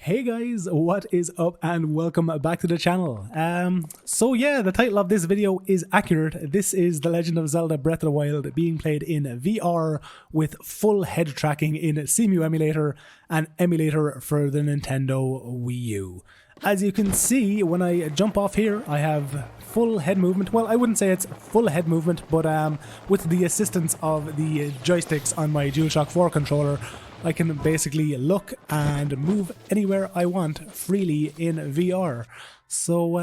Hey guys, what is up and welcome back to the channel. So yeah, the title of this video is accurate. This is The Legend of Zelda Breath of the Wild being played in VR with full head tracking in Cemu Emulator and Emulator for the Nintendo Wii U. As you can see, when I jump off here, I have full head movement. Well, I wouldn't say it's full head movement, but with the assistance of the joysticks on my DualShock 4 controller, I can basically look and move anywhere I want freely in VR. So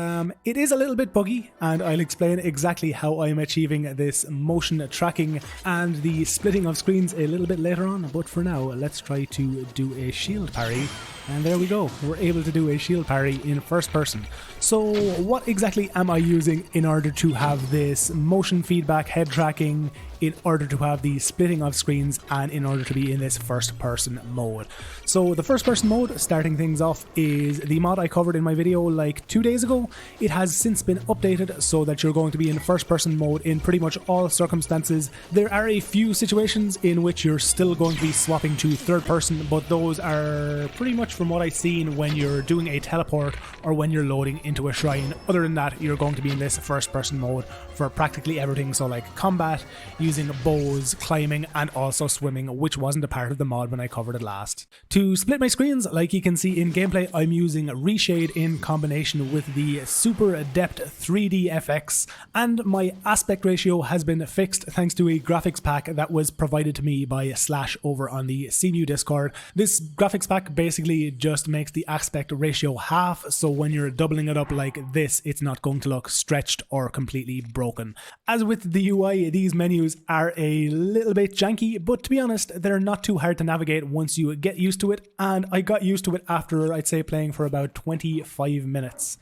it is a little bit buggy, and I'll explain exactly how I'm achieving this motion tracking and the splitting of screens a little bit later on. But for now, let's try to do a shield parry. And there we go, we're able to do a shield parry in first person. So what exactly am I using in order to have this motion feedback head tracking, in order to have the splitting of screens, and in order to be in this first person mode? So the first person mode, starting things off, is the mod I covered in my video like 2 days ago. It has since been updated so that you're going to be in first person mode in pretty much all circumstances. There are a few situations in which you're still going to be swapping to third person, but those are pretty much from what I've seen when you're doing a teleport or when you're loading into a shrine. Other than that, you're going to be in this first person mode for practically everything, so like combat, using bows, climbing, and also swimming, which wasn't a part of the mod when I covered it last. To split my screens, like you can see in gameplay, I'm using ReShade in combination with the Super Depth 3D FX, and my aspect ratio has been fixed thanks to a graphics pack that was provided to me by Slash over on the Cemu Discord. This graphics pack basically just makes the aspect ratio half, so when you're doubling it up like this, it's not going to look stretched or completely broken. As with the UI, these menus are a little bit janky, but to be honest, they're not too hard to navigate once you get used to it, and I got used to it after, I'd say, playing for about 25 minutes.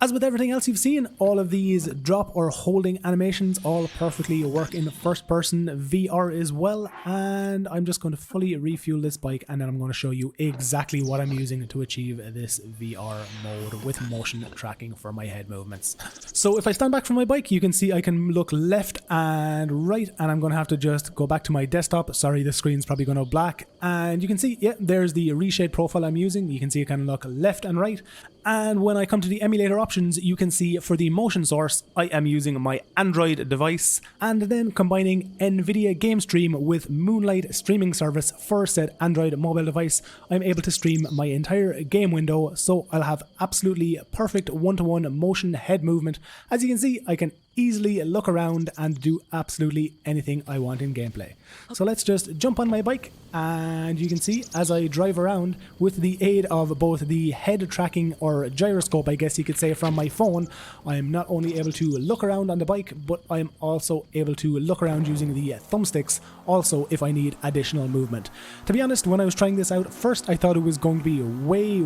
As with everything else you've seen, all of these drop or holding animations all perfectly work in first person VR as well, and I'm just going to fully refuel this bike, and then I'm going to show you exactly what I'm using to achieve this VR mode with motion tracking for my head movements. So if I stand back from my bike, you can see I can look left and right, and I'm going to have to just go back to my desktop. Sorry, the screen's probably going to black, and you can see, yeah, there's the ReShade profile I'm using. You can see I can look left and right, and when I come to the emulator options, you can see for the motion source, I am using my Android device, and then combining Nvidia Gamestream with Moonlight Streaming Service for said Android mobile device, I'm able to stream my entire game window, so I'll have absolutely perfect one-to-one motion head movement. As you can see, I can easily look around and do absolutely anything I want in gameplay. So let's just jump on my bike, and you can see as I drive around with the aid of both the head tracking or gyroscope, I guess you could say, from my phone, I'm not only able to look around on the bike, but I'm also able to look around using the thumbsticks also if I need additional movement. To be honest, when I was trying this out, first I thought it was going to be way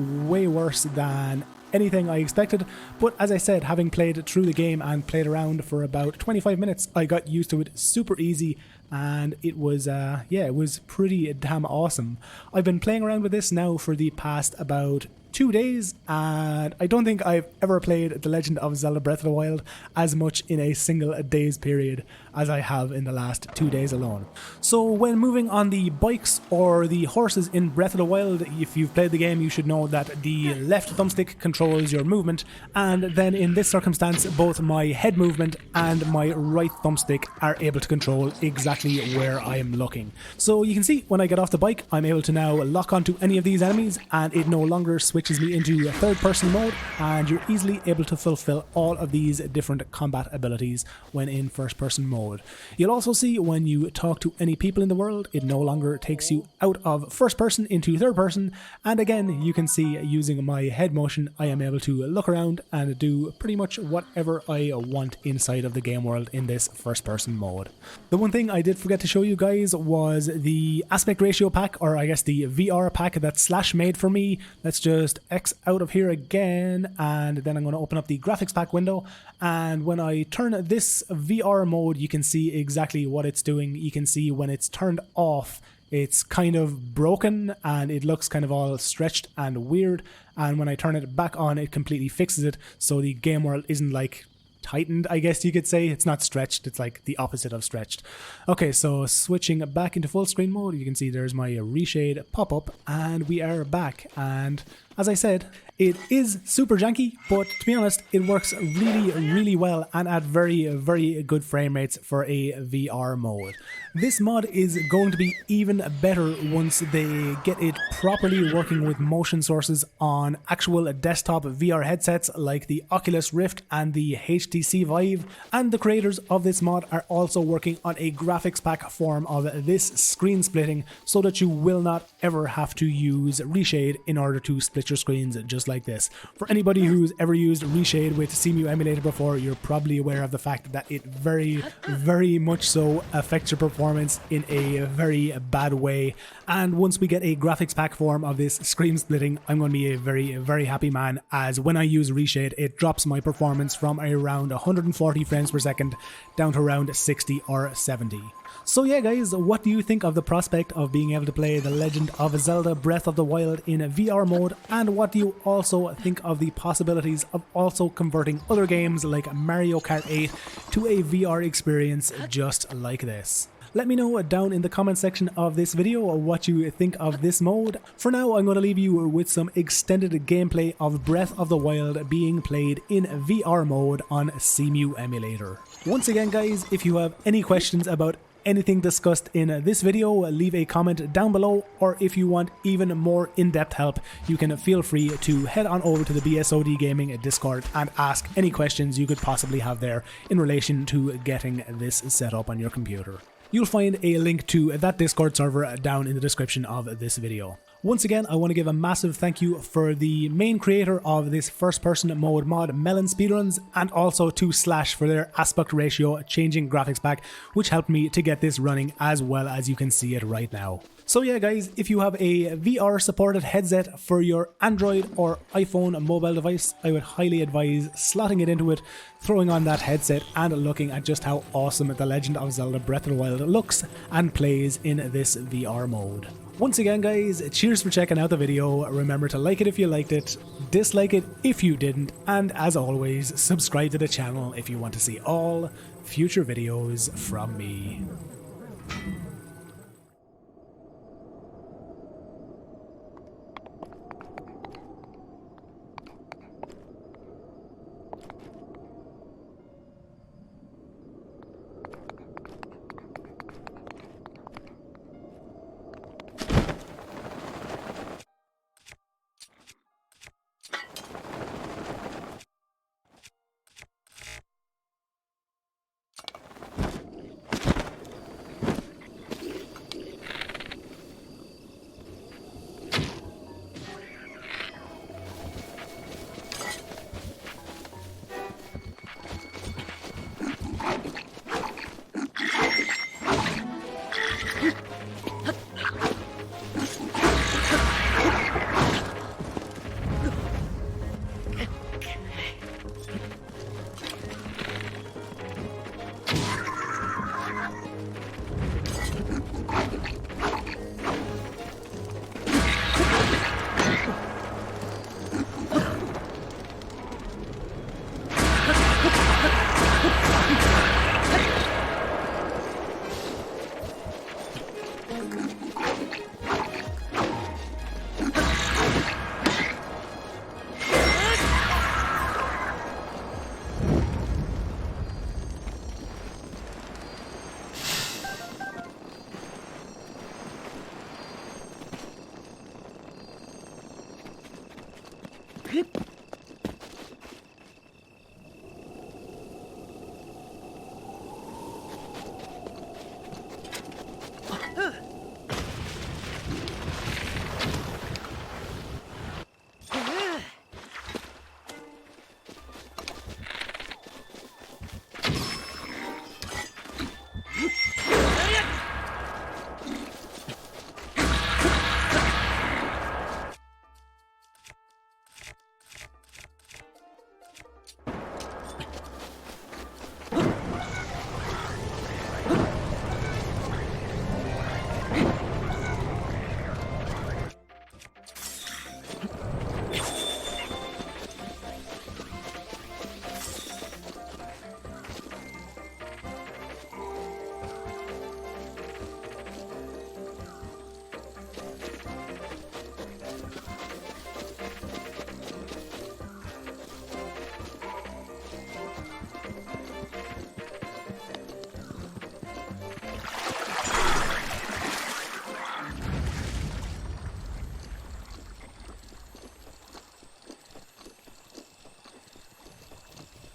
worse than anything I expected, but as I said, having played through the game and played around for about 25 minutes, I got used to it super easy, and it was yeah, it was pretty damn awesome. I've been playing around with this now for the past about 2 days, and I don't think I've ever played The Legend of Zelda Breath of the Wild as much in a single day's period as I have in the last 2 days alone. So when moving on the bikes or the horses in Breath of the Wild, if you've played the game, you should know that the left thumbstick controls your movement, and then in this circumstance, both my head movement and my right thumbstick are able to control exactly where I am looking. So you can see when I get off the bike, I'm able to now lock onto any of these enemies, and it no longer switches me into a third person mode, and you're easily able to fulfill all of these different combat abilities when in first person mode. You'll also see when you talk to any people in the world, it no longer takes you out of first person into third person, and again you can see using my head motion I am able to look around and do pretty much whatever I want inside of the game world in this first person mode. The one thing I did forget to show you guys was the aspect ratio pack, or I guess the VR pack that Slash made for me. Let's just X out of here again, and then I'm going to open up the graphics pack window, and when I turn this VR mode, you can see exactly what it's doing. You can see when it's turned off, it's kind of broken and it looks kind of all stretched and weird, and when I turn it back on, it completely fixes it, so the game world isn't like tightened, I guess you could say. It's not stretched, it's like the opposite of stretched. Okay, so switching back into full screen mode, you can see there's my ReShade pop-up, and we are back. And as I said, it is super janky, but to be honest, it works really well and at very good frame rates for a VR mode. This mod is going to be even better once they get it properly working with motion sources on actual desktop VR headsets like the Oculus Rift and the HTC Vive, and the creators of this mod are also working on a graphics pack form of this screen splitting so that you will not ever have to use ReShade in order to split your screens just like this. For anybody who's ever used ReShade with Cemu Emulator before, you're probably aware of the fact that it very much so affects your performance in a very bad way. And once we get a graphics pack form of this screen splitting, I'm going to be a very happy man, as when I use ReShade, it drops my performance from around 140 frames per second down to around 60 or 70. So yeah guys, what do you think of the prospect of being able to play The Legend of Zelda Breath of the Wild in VR mode, and what do you also think of the possibilities of also converting other games like Mario Kart 8 to a VR experience just like this? Let me know down in the comment section of this video what you think of this mode. For now, I'm going to leave you with some extended gameplay of Breath of the Wild being played in VR mode on Cemu Emulator. Once again guys, if you have any questions about anything discussed in this video, leave a comment down below, or if you want even more in-depth help, you can feel free to head on over to the BSOD Gaming Discord and ask any questions you could possibly have there in relation to getting this set up on your computer. You'll find a link to that Discord server down in the description of this video. Once again, I want to give a massive thank you for the main creator of this first-person mode mod, Melon Speedruns, and also to Slash for their aspect ratio changing graphics pack, which helped me to get this running as well as you can see it right now. So yeah guys, if you have a VR supported headset for your Android or iPhone mobile device, I would highly advise slotting it into it, throwing on that headset and looking at just how awesome The Legend of Zelda Breath of the Wild looks and plays in this VR mode. Once again guys, cheers for checking out the video. Remember to like it if you liked it, dislike it if you didn't, and as always, subscribe to the channel if you want to see all future videos from me.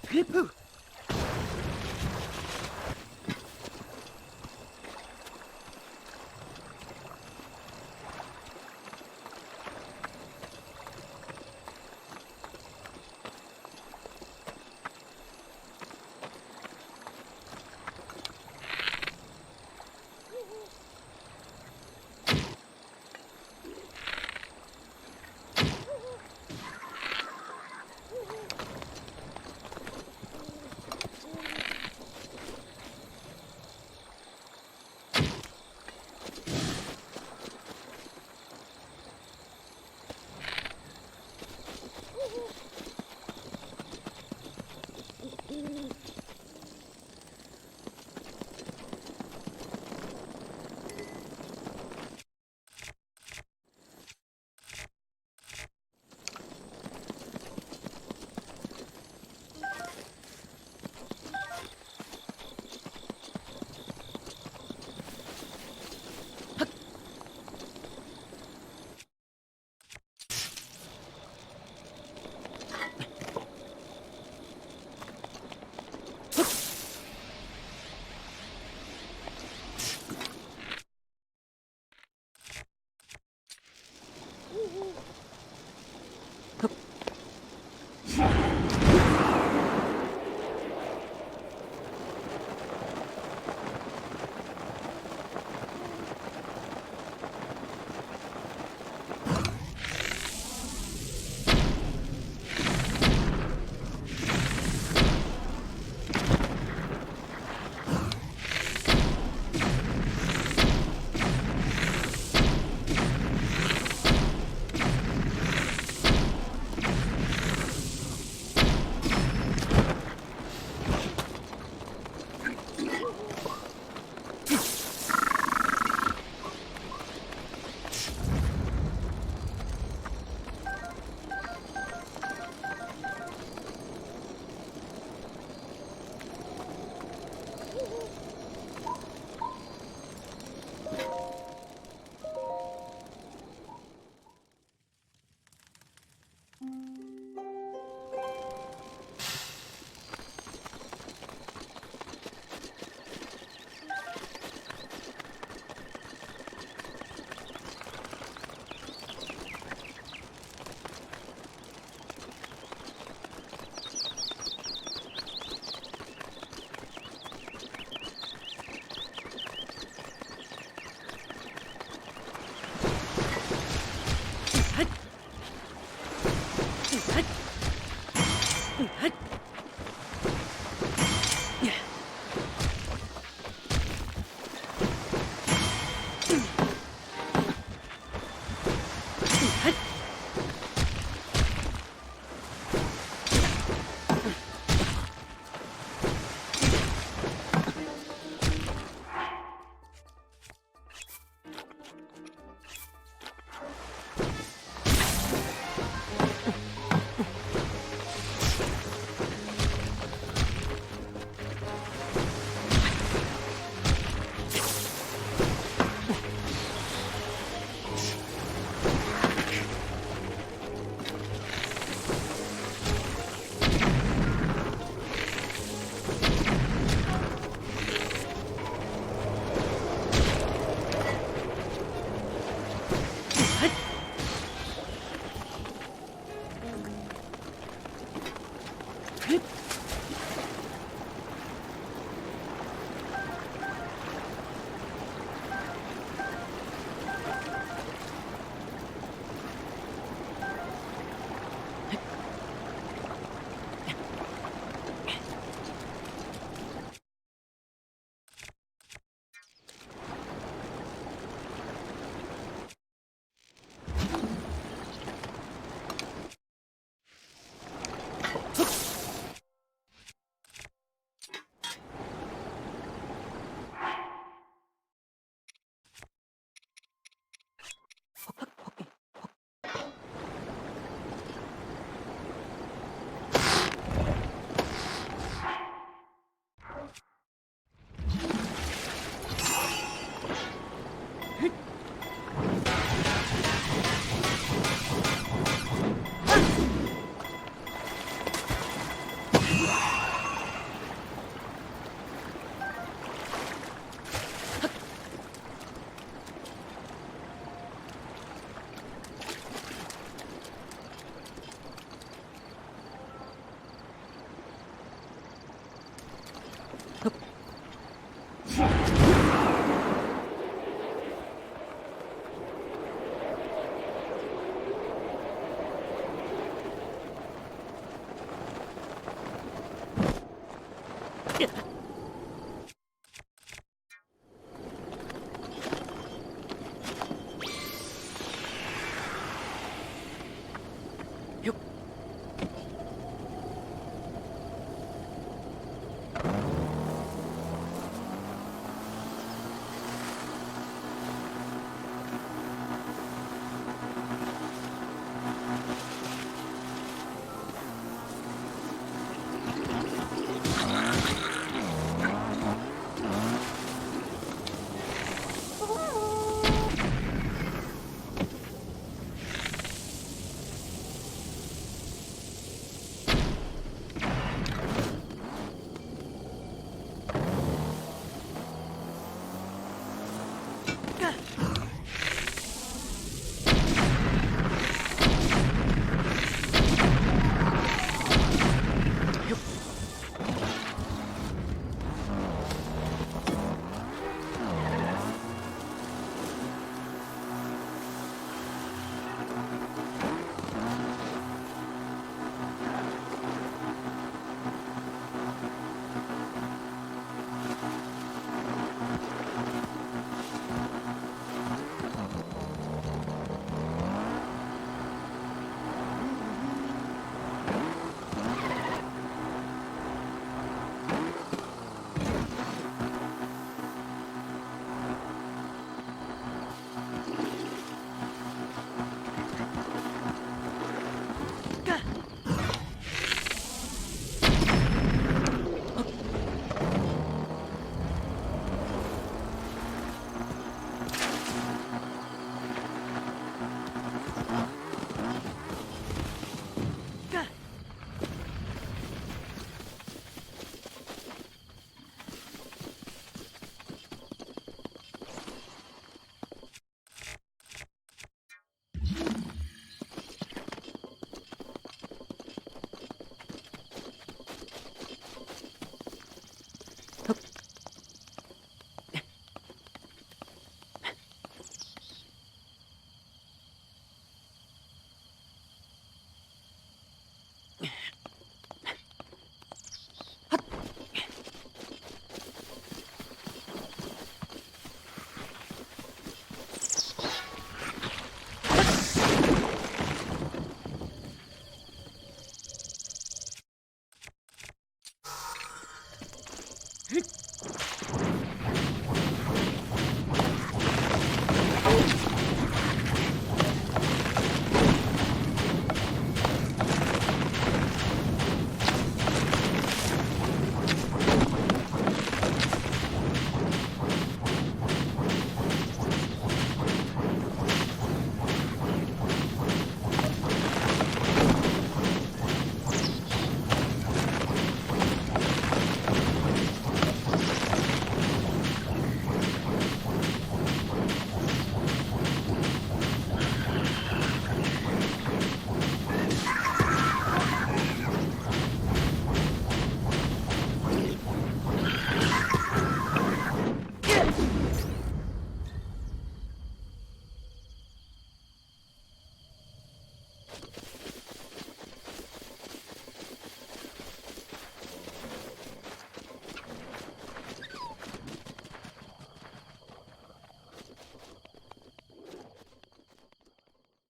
Pippu.